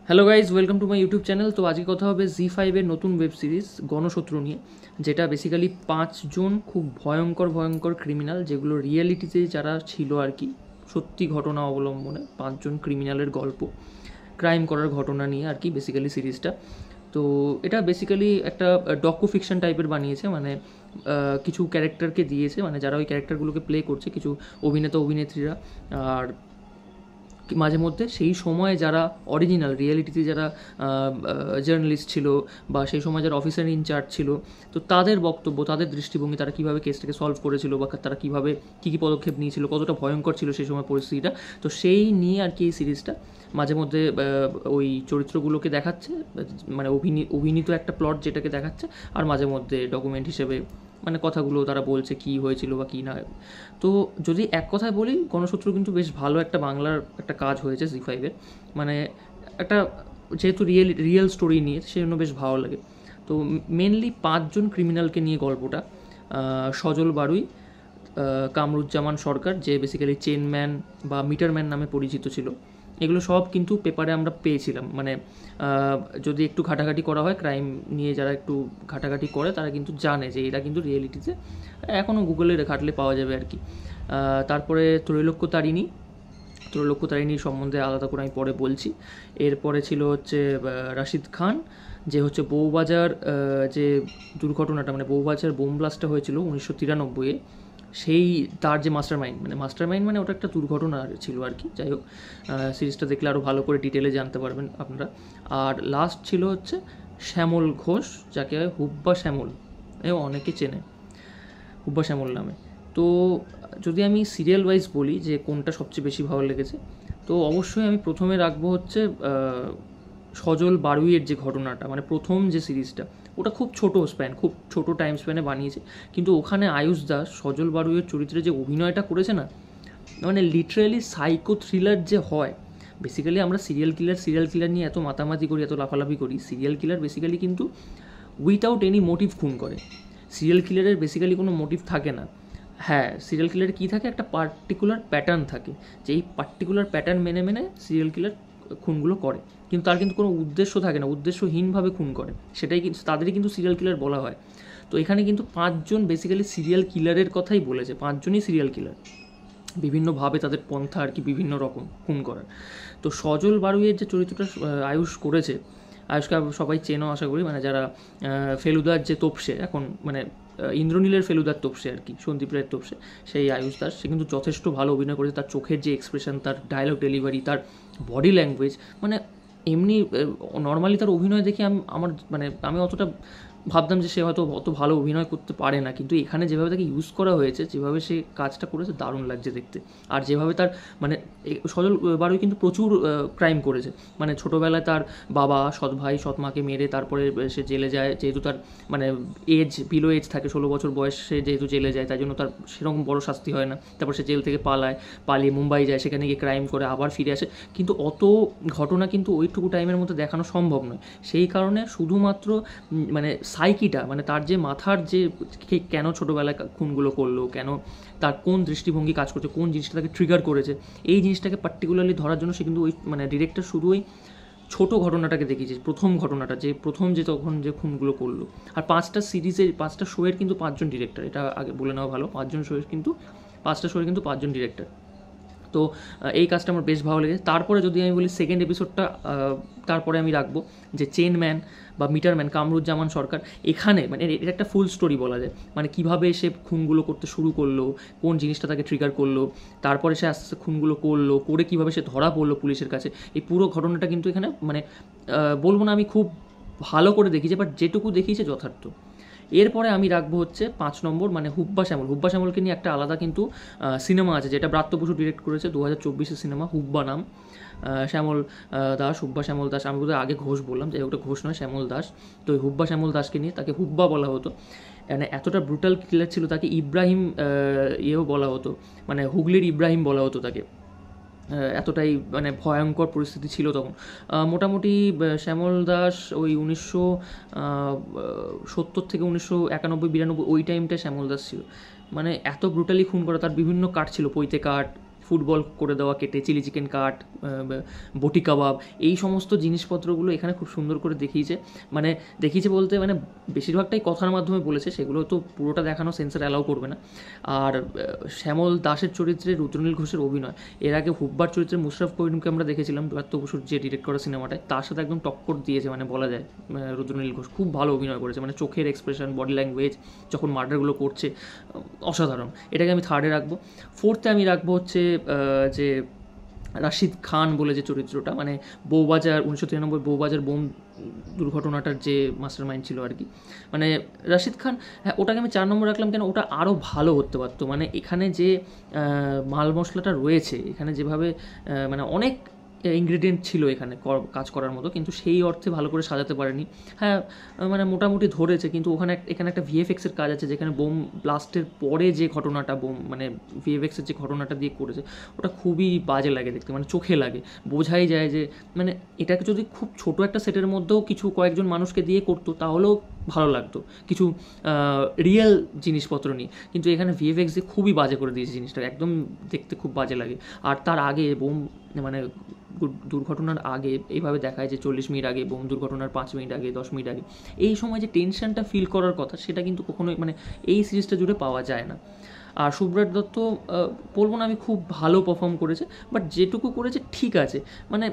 Hello guys, welcome to my YouTube channel. তো আজকে কথা হবে জি5-এর নতুন ওয়েব সিরিজ গণশত্রু নিয়ে, যেটা বেসিক্যালি 5জন খুব ভয়ঙ্কর ভয়ঙ্কর ক্রিমিনাল, যেগুলো রিয়েলিটিতে যারা ছিল আর কি, সত্যি ঘটনা অবলম্বনে 5জন ক্রিমিনালের গল্প, ক্রাইম করার ঘটনা নিয়ে আর কি বেসিক্যালি সিরিজটা। তো এটা বেসিক্যালি একটা ডকু ফিকশন টাইপের বানিয়েছে, মানে কিছু ক্যারেক্টারকে দিয়েছে, মানে যারা ওই ক্যারেক্টারগুলোকে প্লে করছে কিছু অভিনেতা অভিনেত্রীরা। আর মাঝে মধ্যে সেই সময় যারা অরিজিনাল রিয়েলিটিতে যারা জার্নালিস্ট ছিল বা সেই সময় যারা অফিসার ইনচার্জ ছিল, তো তাদের বক্তব্য, তাদের দৃষ্টিভঙ্গি, তারা কীভাবে কেসটাকে সলভ করেছিল বা তারা কীভাবে কী কী পদক্ষেপ নিয়েছিল, কতটা ভয়ঙ্কর ছিল সেই সময় পরিস্থিতিটা। তো সেই নিয়ে আর কি এই সিরিজটা মাঝে মধ্যে ওই চরিত্রগুলোকে দেখাচ্ছে, মানে অভিনীত একটা প্লট যেটাকে দেখাচ্ছে, আর মাঝে মধ্যে ডকুমেন্ট হিসেবে মানে কথাগুলো তারা বলছে কী হয়েছিল বা কী না। তো যদি এক কথায় বলি, গণশত্রু কিন্তু বেশ ভালো একটা বাংলার একটা কাজ হয়েছে জি5-এর, মানে একটা যেহেতু রিয়েল স্টোরি নিয়ে, সেজন্য বেশ ভালো লাগে। তো মেনলি 5জন ক্রিমিনালকে নিয়ে গল্পটা। সজল বারুই, কামরুজ্জামান সরকার, যে বেসিক্যালি চেনম্যান বা মিটারম্যান নামে পরিচিত ছিল, এগুলো সব কিন্তু পেপারে আমরা পেয়েছিলাম। মানে যদি একটু ঘাটাঘাটি করা হয় ক্রাইম নিয়ে, যারা একটু ঘাটাঘাটি করে তারা কিন্তু জানে যে এরা কিন্তু রিয়েলিটিতে এখনও গুগলে ঘাটলে পাওয়া যাবে আর কি। তারপরে ত্রৈলোক্য তারিণীর সম্বন্ধে আলাদা করে আমি পরে বলছি। এরপরে ছিল হচ্ছে রাশিদ খান, যে হচ্ছে বউবাজার, যে দুর্ঘটনাটা, মানে বউবাজার বোম ব্লাস্টটা হয়েছিল 1993-এ, সেই তার যে মাস্টার মাইন্ড মানে ওটা একটা দুর্ঘটনা ছিল আর কি। যাই হোক, সিরিজটা দেখলে আরও ভালো করে ডিটেলে জানতে পারবেন আপনারা। আর লাস্ট ছিল হচ্ছে শ্যামল ঘোষ, যাকে হুব্বা শ্যামল অনেকে চেনে, হুব্বা শ্যামল নামে। তো যদি আমি সিরিয়াল ওয়াইজ বলি যে কোনটা সবচেয়ে বেশি ভালো লেগেছে, তো অবশ্যই আমি প্রথমে রাখবো হচ্ছে সজল বারুইয়ের যে ঘটনাটা, মানে প্রথম যে সিরিজটা, ওটা খুব খুব ছোট টাইম স্প্যানে বানিয়েছে, কিন্তু ওখানে আয়ুষ দাস সজল বারুইয়ের চরিত্রে যে অভিনয়টা করেছে না, মানে লিটারেলি সাইকো থ্রিলার যে হয়। বেসিক্যালি আমরা সিরিয়াল কিলার নিয়ে এত মাতামাতি করি, এত লাফালাফি করি। সিরিয়াল কিলার বেসিক্যালি কিন্তু উইথাউট এনি মোটিভ খুন করে। সিরিয়াল কিলারের বেসিক্যালি কোনো মোটিভ থাকে না। হ্যাঁ, সিরিয়াল কিলারের কী থাকে, একটা পার্টিকুলার প্যাটার্ন থাকে, যে এই পার্টিকুলার প্যাটার্ন মেনে মেনে সিরিয়াল কিলার খুনগুলো করে, কিন্তু তার কিন্তু কোনো উদ্দেশ্য থাকে না, উদ্দেশ্যহীনভাবে খুন করে, সেটাই কিন্তু তাদেরই কিন্তু সিরিয়াল কিলার বলা হয়। তো এখানে কিন্তু 5জন বেসিক্যালি সিরিয়াল কিলারের কথাই বলেছে, 5জনই সিরিয়াল কিলার, বিভিন্নভাবে তাদের পন্থা আর কি বিভিন্ন রকম খুন করার। তো সজল বারুইয়ের যে চরিত্রটা আয়ুষ করেছে, আয়ুষকে সবাই চেনো আশা করি, মানে যারা ফেলুদার যে তোপসে এখন, মানে ইন্দ্রনীলের ফেলুদার তোপসে আর কি, সন্দীপ রায়ের তোপসে, সেই আয়ুষ দাস, সে কিন্তু যথেষ্ট ভালো অভিনয় করেছে। তার চোখের যে এক্সপ্রেশন, তার ডায়লগ ডেলিভারি, তার বডি ল্যাঙ্গুয়েজ, মানে এমনি নর্মালি তার অভিনয় দেখে আমি অতটা ভাবতাম যে সে হয়তো অত ভালো অভিনয় করতে পারে না, কিন্তু এখানে যেভাবে তাকে ইউজ করা হয়েছে, যেভাবে সে কাজটা করেছে, দারুণ লাগছে দেখতে। আর যেভাবে তার মানে সজল বারুই কিন্তু প্রচুর ক্রাইম করেছে, মানে ছোটোবেলায় তার বাবা, সৎ ভাই, সৎ মাকে মেরে তারপরে সে জেলে যায়, যেহেতু তার মানে বিলো এজ থাকে, 16 বছর বয়সে যেহেতু জেলে যায়, তাই জন্য তার সেরকম বড় শাস্তি হয় না। তারপর সে জেল থেকে পালিয়ে মুম্বাই যায়, সেখানে গিয়ে ক্রাইম করে আবার ফিরে আসে, কিন্তু অত ঘটনা কিন্তু ওইটুকু টাইমের মধ্যে দেখানো সম্ভব নয়। সেই কারণে শুধুমাত্র মানে সাইকিটা, মানে তার যে মাথার যে কেন ছোটোবেলায় খুনগুলো করলো, কেন তার কোন দৃষ্টিভঙ্গি কাজ করছে, কোন জিনিসটা তাকে ট্রিগার করেছে, এই জিনিসটাকে পার্টিকুলারলি ধরার জন্য সে কিন্তু ওই মানে ডিরেক্টর শুধু ওই ছোটো ঘটনাটাকে দেখিয়েছে, প্রথম ঘটনাটা, যে তখন যে খুনগুলো করলো। আর 5টা শোয়ের কিন্তু 5জন ডিরেক্টর, এটা আগে বলে নেওয়া ভালো, 5টা শোয়ের কিন্তু 5জন ডিরেক্টর। তো এই কাজটা আমার বেশ ভালো লেগেছে। তারপরে যদি আমি বলি সেকেন্ড এপিসোডটা, তারপরে আমি রাখবো যে চেনম্যান বা মিটারম্যান, কামরুজ্জামান সরকার। এখানে মানে এটা একটা ফুল স্টোরি বলা যায়, মানে কীভাবে সে খুনগুলো করতে শুরু করলো, কোন জিনিসটা তাকে ট্রিগার করলো, তারপরে সে আস্তে আস্তে খুনগুলো করে কীভাবে সে ধরা পড়লো পুলিশের কাছে, এই পুরো ঘটনাটা কিন্তু এখানে মানে বলবো না আমি খুব ভালো করে দেখিয়েছে, বাট যেটুকু দেখিয়েছে যথার্থ। এরপরে আমি রাখবো হচ্ছে 5 নম্বর, মানে হুব্বা শ্যামলকে নিয়ে একটা আলাদা কিন্তু সিনেমা আছে, যেটা ব্রাত্য বসু ডিরেক্ট করেছে, 2024-এর সিনেমা, হুব্বা নাম। হুব্বা শ্যামল দাস, আমি বোধহয় আগে ঘোষ বললাম, যে ওটা ঘোষ নয়, শ্যামল দাস। তো ওই হুব্বা শ্যামল দাসকে নিয়ে, তাকে হুব্বা বলা হতো, মানে এতটা ব্রুটাল কিলার ছিল, তাকে ইব্রাহিম বলা হতো, মানে হুগলির ইব্রাহিম বলা হতো তাকে, এতটাই মানে ভয়ঙ্কর পরিস্থিতি ছিল তখন। মোটামুটি শ্যামল দাস ওই 1970 থেকে 1991-92 ওই টাইমটায় শ্যামল দাস ছিল, মানে এত ব্রুটালি খুন করা, তার বিভিন্ন কাট ছিল, পৈতে কাট, ফুটবল করে দেওয়া কেটে, চিলি চিকেন কাট, বটি কাবাব, এই সমস্ত জিনিসপত্রগুলো এখানে খুব সুন্দর করে দেখিয়েছে। মানে দেখিয়েছে বলতে মানে বেশিরভাগটাই কথার মাধ্যমে বলেছে, সেগুলো তো পুরোটা দেখানো সেন্সার অ্যালাউ করবে না। আর শ্যামল দাসের চরিত্রে রুদ্রনীল ঘোষের অভিনয়, এর আগে হুব্বার চরিত্রে মুশরাফ করিমকে আমরা দেখেছিলাম দত্ত বসুর যে ডিরেক্ট করা সিনেমাটায়, তার সাথে একদম টক্কর দিয়েছে মানে বলা যায়। রুদ্রনীল ঘোষ খুব ভালো অভিনয় করেছে, মানে চোখের এক্সপ্রেশন, বডি ল্যাঙ্গুয়েজ, যখন মার্ডারগুলো করছে, অসাধারণ। এটাকে আমি থার্ডে রাখবো। ফোর্থে আমি রাখবো হচ্ছে যে রাশিদ খান বলে যে চরিত্রটা, মানে বউবাজার 1993 বউবাজার বোম দুর্ঘটনাটার যে মাস্টার মাইন্ড ছিল আর কি, মানে রাশিদ খান। হ্যাঁ, ওটাকে আমি 4 নম্বর রাখলাম কেন, ওটা আরও ভালো হতে পারতো। মানে এখানে যে মাল মশলাটা রয়েছে, এখানে যেভাবে মানে অনেক ইনগ্রিডিয়েন্ট ছিল এখানে কাজ করার মতো, কিন্তু সেই অর্থে ভালো করে সাজাতে পারেনি। হ্যাঁ, মানে মোটামুটি ধরেছে, কিন্তু এখানে একটা ভিএফএক্সের কাজ আছে, যেখানে বোম ব্লাস্টের পরে যে ঘটনাটা, মানে ভিএফএক্সের যে ঘটনাটা দিয়ে করেছে, ওটা খুবই বাজে লাগে দেখতে, মানে চোখে লাগে। বোঝাই যায় যে মানে এটাকে যদি খুব ছোট একটা সেটের মধ্যেও কিছু কয়েকজন মানুষকে দিয়ে করতো তাহলেও ভালো লাগতো, কিছু রিয়েল জিনিসপত্র নিয়ে। কিন্তু এখানে ভিএফএক্স দিয়ে খুবই বাজে করে দিয়েছে জিনিসটা, একদম দেখতে খুব বাজে লাগে। আর তার আগে বোম মানে দুর্ঘটনার আগে এইভাবে দেখায় যে 40 মিনিট আগে, বোম দুর্ঘটনার 5 মিনিট আগে, 10 মিনিট আগে, এই সময় যে টেনশনটা ফিল করার কথা, সেটা কিন্তু কখনোই মানে এই সিরিজটা জুড়ে পাওয়া যায় না। আর সুব্রত দত্ত বলবো না আমি খুব ভালো পারফর্ম করেছে, বাট যেটুকু করেছে ঠিক আছে। মানে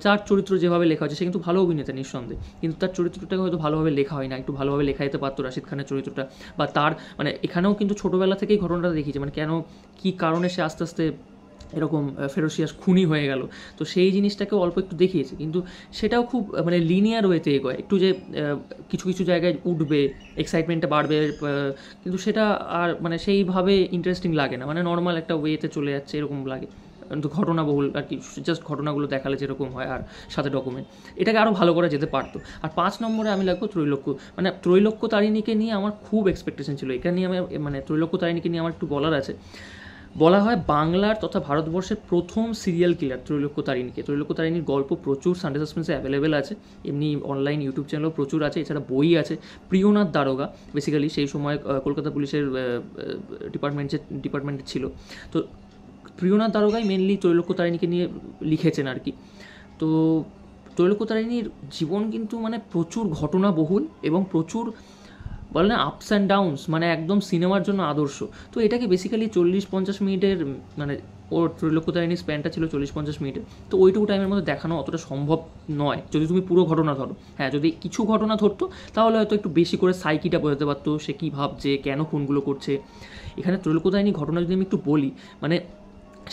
তার চরিত্র যেভাবে লেখা হয়েছে, সে কিন্তু ভালো অভিনেতা নিঃসন্দেহে, কিন্তু তার চরিত্রটাকে হয়তো ভালোভাবে লেখা হয় না, একটু ভালোভাবে লেখা যেতে পারতো রাশিদ খানের চরিত্রটা। বা তার মানে এখানেও কিন্তু ছোটোবেলা থেকেই ঘটনাটা দেখিয়েছে, মানে কেন কী কারণে সে আস্তে আস্তে এরকম ফেরোসিয়াস খুনি হয়ে গেল, তো সেই জিনিসটাকেও অল্প একটু দেখিয়েছে, কিন্তু সেটাও খুব মানে লিনিয়ার ওয়েতে এগোয়, একটু যে কিছু কিছু জায়গায় উঠবে, এক্সাইটমেন্টটা বাড়বে, কিন্তু সেটা আর মানে সেইভাবে ইন্টারেস্টিং লাগে না, মানে নর্মাল একটা ওয়েতে চলে যাচ্ছে এরকম লাগে। কিন্তু ঘটনাবহুল আর কি, জাস্ট ঘটনাগুলো দেখালে যেরকম হয়, আর সাথে ডকুমেন্ট, এটাকে আরও ভালো করা যেতে পারতো। আর 5 নম্বরে আমি লাগবো ত্রৈলোক্য। মানে ত্রৈলোক্য তারিণীকে নিয়ে আমার খুব এক্সপেকটেশন ছিল, এখানে নিয়ে আমি মানে ত্রৈলোক্য তারিণীকে নিয়ে আমার একটু বলার আছে। বলা হয় বাংলার তথা ভারতবর্ষের প্রথম সিরিয়াল কিলার ত্রৈলোক্য তারিণীকে। ত্রৈলোক্য তারিণীর গল্প প্রচুর সানডে সাসপেন্সে অ্যাভেলেবেল আছে, এমনি অনলাইন ইউটিউব চ্যানেলও প্রচুর আছে, এছাড়া বই আছে। প্রিয়নাথ দারোগা বেসিক্যালি সেই সময় কলকাতা পুলিশের ডিপার্টমেন্টে ছিল, তো প্রিয়নাথ দারোগাই মেনলি ত্রৈলোক্য তারিণীকে নিয়ে লিখেছেন আর কি। তো ত্রৈলোক্য তারিণীর জীবন কিন্তু মানে প্রচুর ঘটনাবহুল এবং প্রচুর বলে না আপস অ্যান্ড ডাউনস, মানে একদম সিনেমার জন্য আদর্শ। তো এটাকে বেসিক্যালি 40-50 মিনিটের, মানে ওর ত্রৈলোক্য তারিণীর স্প্যানটা ছিল 40-50 মিনিটের, তো ওইটুকু টাইমের মধ্যে দেখানো অতটা সম্ভব নয় যদি তুমি পুরো ঘটনা ধরো। হ্যাঁ, যদি কিছু ঘটনা ধরতো তাহলে হয়তো একটু বেশি করে সাইকিটা বোঝাতে পারতো, সে কী ভাবছে, কেন খুনগুলো করছে। এখানে ত্রৈলোক্য তারিণী ঘটনা যদি আমি একটু বলি, মানে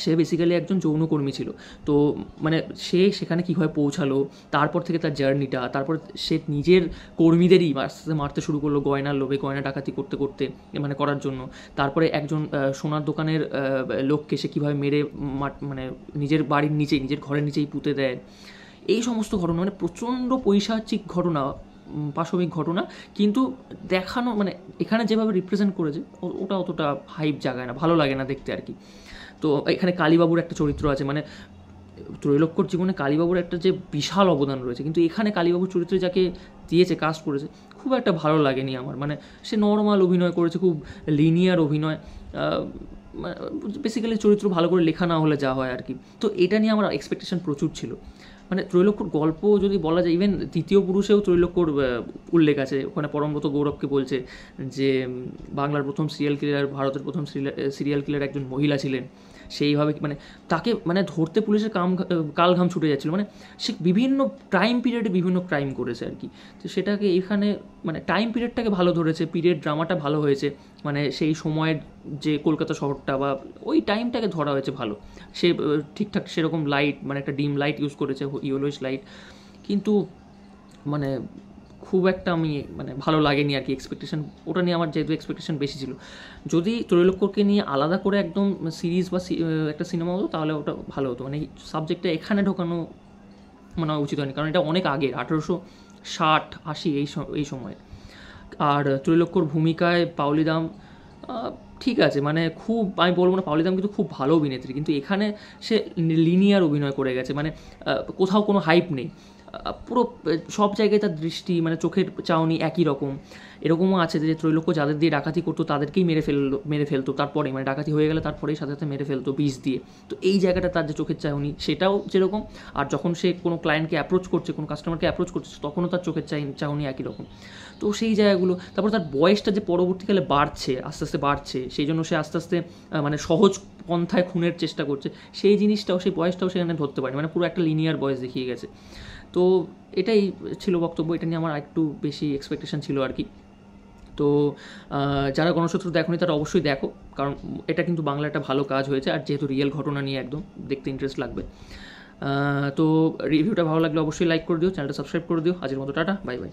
সে বেসিক্যালি একজন যৌনকর্মী ছিল, তো মানে সে সেখানে কীভাবে পৌঁছালো, তারপর থেকে তার জার্নিটা, তারপর সে নিজের কর্মীদেরই আস্তে মারতে শুরু করলো গয়নার লোভে, গয়না ডাকাতি করতে করতে মানে করার জন্য। তারপরে একজন সোনার দোকানের লোককে সে কীভাবে মেরে মানে নিজের বাড়ির নিচেই, নিজের ঘরের নিচেই পুঁতে দেয়। এই সমস্ত ঘটনা মানে প্রচণ্ড পৈশাচিক ঘটনা, পাশবিক ঘটনা, কিন্তু দেখানো মানে এখানে যেভাবে রিপ্রেজেন্ট করেছে ওটা অতটা হাইপ জাগায় না, ভালো লাগে না দেখতে আর কি। তো এখানে কালীবাবুর একটা চরিত্র আছে, মানে ত্রৈলোক্যর জীবনে কালীবাবুর একটা যে বিশাল অবদান রয়েছে, কিন্তু এখানে কালীবাবুর চরিত্রে যাকে দিয়েছে, কাস্ট করেছে, খুব একটা ভালো লাগেনি আমার। মানে সে নর্মাল অভিনয় করেছে, খুব লিনিয়ার অভিনয়, বেসিক্যালি চরিত্র ভালো করে লেখা না হলে যা হয় আর কি। তো এটা নিয়ে আমার এক্সপেকটেশন প্রচুর ছিল। মানে ত্রৈলোক্যর গল্প যদি বলা যায়, ইভেন দ্বিতীয় পুরুষেও ত্রৈলোক্যর উল্লেখ আছে, ওখানে পরমব্রত গৌরবকে বলছে যে বাংলার প্রথম সিরিয়াল কিলার, ভারতের প্রথম সিরিয়াল কিলার একজন মহিলা ছিলেন। সেইভাবে মানে তাকে মানে ধরতে পুলিশের কাল ঘাম ছুটে যাচ্ছিলো, মানে সে বিভিন্ন টাইম পিরিয়ডে বিভিন্ন ক্রাইম করেছে আর কি। তো সেটাকে এখানে মানে টাইম পিরিয়ডটাকে ভালো ধরেছে, পিরিয়ড ড্রামাটা ভালো হয়েছে, মানে সেই সময়ের যে কলকাতা শহরটা বা ওই টাইমটাকে ধরা হয়েছে ভালো। সে ঠিকঠাক সেরকম লাইট, মানে একটা ডিম লাইট ইউজ করেছে, ইয়েলোইশ লাইট, কিন্তু মানে খুব একটা আমি মানে ভালো লাগেনি আর কি। এক্সপেকটেশন ওটা নিয়ে আমার যেহেতু এক্সপেকটেশন বেশি ছিল, যদি ত্রৈলোক্যকে নিয়ে আলাদা করে একদম সিরিজ বা একটা সিনেমা হতো তাহলে ওটা ভালো হতো। মানে সাবজেক্টটা এখানে ঢোকানো মানে উচিত হয়নি, কারণ এটা অনেক আগের, 1860-80 এই সময়। আর ত্রৈলোক্যর ভূমিকায় পাওলি দাম ঠিক আছে, মানে খুব আমি বলবো না, পাওলি দাম কিন্তু খুব ভালো অভিনেত্রী, কিন্তু এখানে সে লিনিয়ার অভিনয় করে গেছে, মানে কোথাও কোনো হাইপ নেই। পুরো সব জায়গায় তার দৃষ্টি, মানে চোখের চাহনি একই রকম। এরকমও আছে যে ত্রৈলোক্য যাদের দিয়ে ডাকাতি করতো তাদেরকেই মেরে ফেলতো তারপরে, মানে ডাকাতি হয়ে গেলে তারপরেই সাথে সাথে মেরে ফেলতো বিষ দিয়ে। তো এই জায়গাটা তার যে চোখের চাহনি সেটাও যেরকম, আর যখন সে কোনো ক্লায়েন্টকে অ্যাপ্রোচ করছে, কোনো কাস্টমারকে অ্যাপ্রোচ করছে, তখনও তার চোখের চাহনি একই রকম। তো সেই জায়গাগুলো, তারপর তার বয়সটা যে পরবর্তীকালে বাড়ছে, আস্তে আস্তে বাড়ছে, সেই জন্য সে আস্তে আস্তে মানে সহজ পন্থায় খুনের চেষ্টা করছে, সেই জিনিসটাও, সেই বয়সটাও সেখানে ধরতে পারেনি, মানে পুরো একটা লিনিয়ার বয়স দেখিয়ে গেছে। তো এটাই ছিল বক্তব্য, এটা নিয়ে আমার একটু বেশি এক্সপেকটেশন ছিল আর কি। তো যারা গণশত্রু দেখোনি তারা অবশ্যই দেখো, কারণ এটা কিন্তু বাংলা একটা ভালো কাজ হয়েছে, আর যেহেতু রিয়েল ঘটনা নিয়ে একদম দেখতে ইন্টারেস্ট লাগবে। তো রিভিউটা ভালো লাগলে অবশ্যই লাইক করে দিও, চ্যানেলটা সাবস্ক্রাইব করে দিও। আজকের মতো টাটা, বাই বাই।